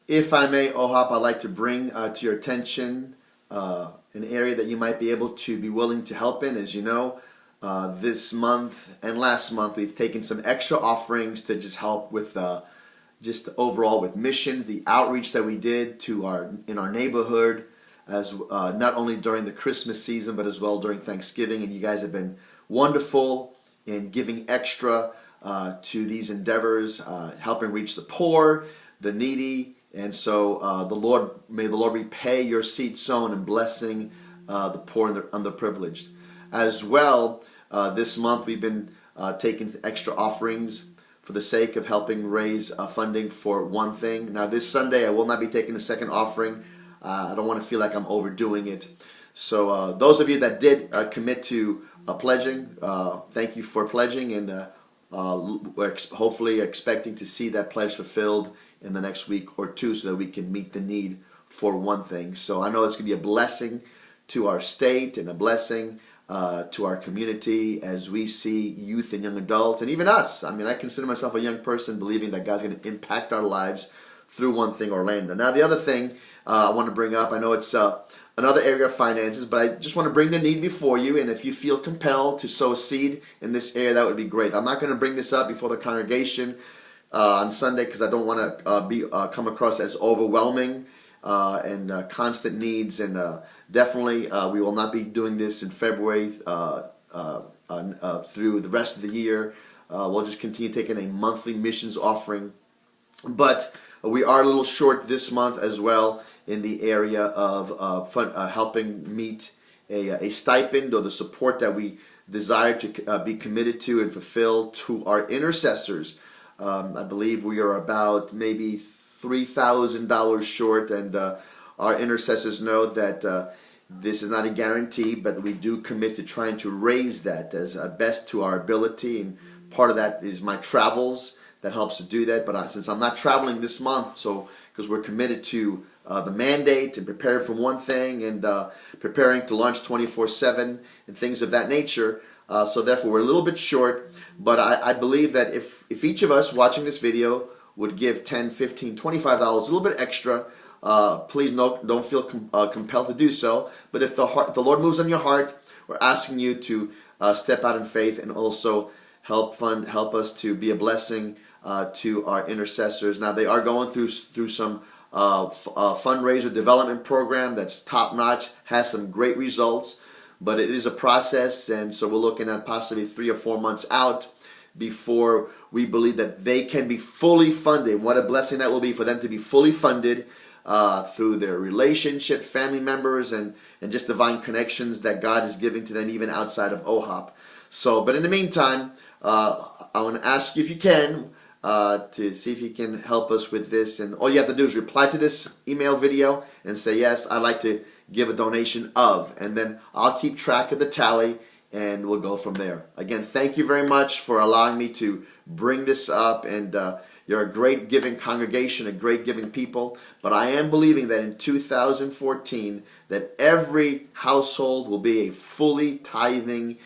If I may, Ohop, I'd like to bring to your attention an area that you might be able to be willing to help in. As you know, this month and last month we've taken some extra offerings to just help with just overall with missions, the outreach that we did to our neighborhood, as not only during the Christmas season but as well during Thanksgiving. And you guys have been wonderful in giving extra to these endeavors, helping reach the poor, the needy. And so may the Lord repay your seed sown and blessing the poor and the underprivileged. As well, this month we've been taking extra offerings for the sake of helping raise funding for One Thing. Now this Sunday I will not be taking a second offering. I don't want to feel like I'm overdoing it. So those of you that did commit to pledging, thank you for pledging, and we're hopefully expecting to see that pledge fulfilled in the next week or two so that we can meet the need for One Thing. So I know it's going to be a blessing to our state and a blessing to our community as we see youth and young adults, and even us. I mean, I consider myself a young person believing that God's going to impact our lives through One Thing Orlando. Now, the other thing I want to bring up, I know it's another area of finances, but I just want to bring the need before you, and if you feel compelled to sow a seed in this area, that would be great. I'm not going to bring this up before the congregation on Sunday because I don't want to come across as overwhelming and constant needs, and definitely we will not be doing this in February through the rest of the year. We'll just continue taking a monthly missions offering, but we are a little short this month as well in the area of helping meet a stipend or the support that we desire to be committed to and fulfill to our intercessors. I believe we are about maybe $3,000 short, and our intercessors know that this is not a guarantee, but we do commit to trying to raise that as best to our ability, and part of that is my travels that helps to do that. But since I'm not traveling this month, so because we're committed to the mandate and preparing for One Thing and preparing to launch 24/7 and things of that nature, so therefore we're a little bit short. But I believe that if each of us watching this video would give $10, $15, $25, a little bit extra, please don't feel compelled to do so. But if the Lord moves on your heart, we're asking you to step out in faith and also help us to be a blessing to our intercessors. Now they are going through some fundraiser development program that's top notch, has some great results, but it is a process, and so we're looking at possibly 3 or 4 months out before we believe that they can be fully funded. What a blessing that will be for them to be fully funded through their relationship, family members, and just divine connections that God is giving to them even outside of OHOP. So, but in the meantime, I want to ask you if you can to see if you can help us with this. And all you have to do is reply to this email video and say, yes, I'd like to give a donation of. And then I'll keep track of the tally and we'll go from there. Again, thank you very much for allowing me to bring this up. And you're a great giving congregation, a great giving people. But I am believing that in 2014, that every household will be a fully tithing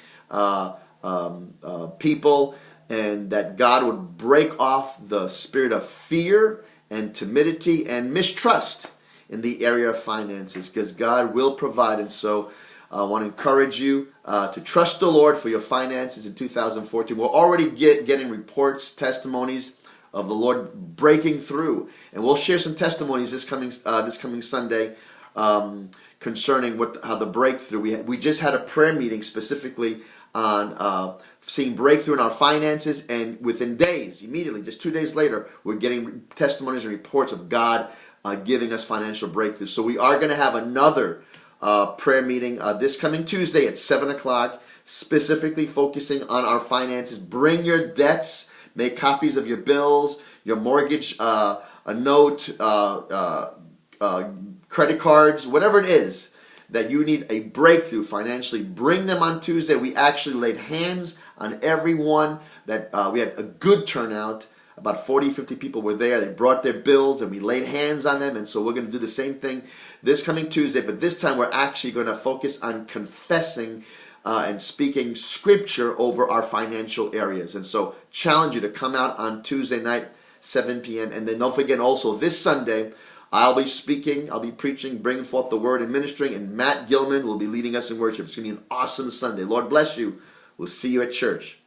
people, and that God would break off the spirit of fear and timidity and mistrust in the area of finances, because God will provide. And so I want to encourage you to trust the Lord for your finances in 2014. We're already getting reports, testimonies of the Lord breaking through, and we'll share some testimonies this coming Sunday concerning how the breakthrough. We just had a prayer meeting specifically on seeing breakthrough in our finances, and within days, immediately, just 2 days later, we're getting testimonies and reports of God giving us financial breakthrough. So we are going to have another prayer meeting this coming Tuesday at 7 o'clock, specifically focusing on our finances. Bring your debts, make copies of your bills, your mortgage, a note, credit cards, whatever it is that you need a breakthrough financially. Bring them on Tuesday. We actually laid hands on everyone. That we had a good turnout. About 40, 50 people were there. They brought their bills and we laid hands on them. And so we're going to do the same thing this coming Tuesday. But this time we're actually going to focus on confessing and speaking scripture over our financial areas. And so challenge you to come out on Tuesday night, 7 p.m. And then don't forget also this Sunday, I'll be speaking, I'll be preaching, bringing forth the word and ministering, and Matt Gilman will be leading us in worship. It's going to be an awesome Sunday. Lord bless you. We'll see you at church.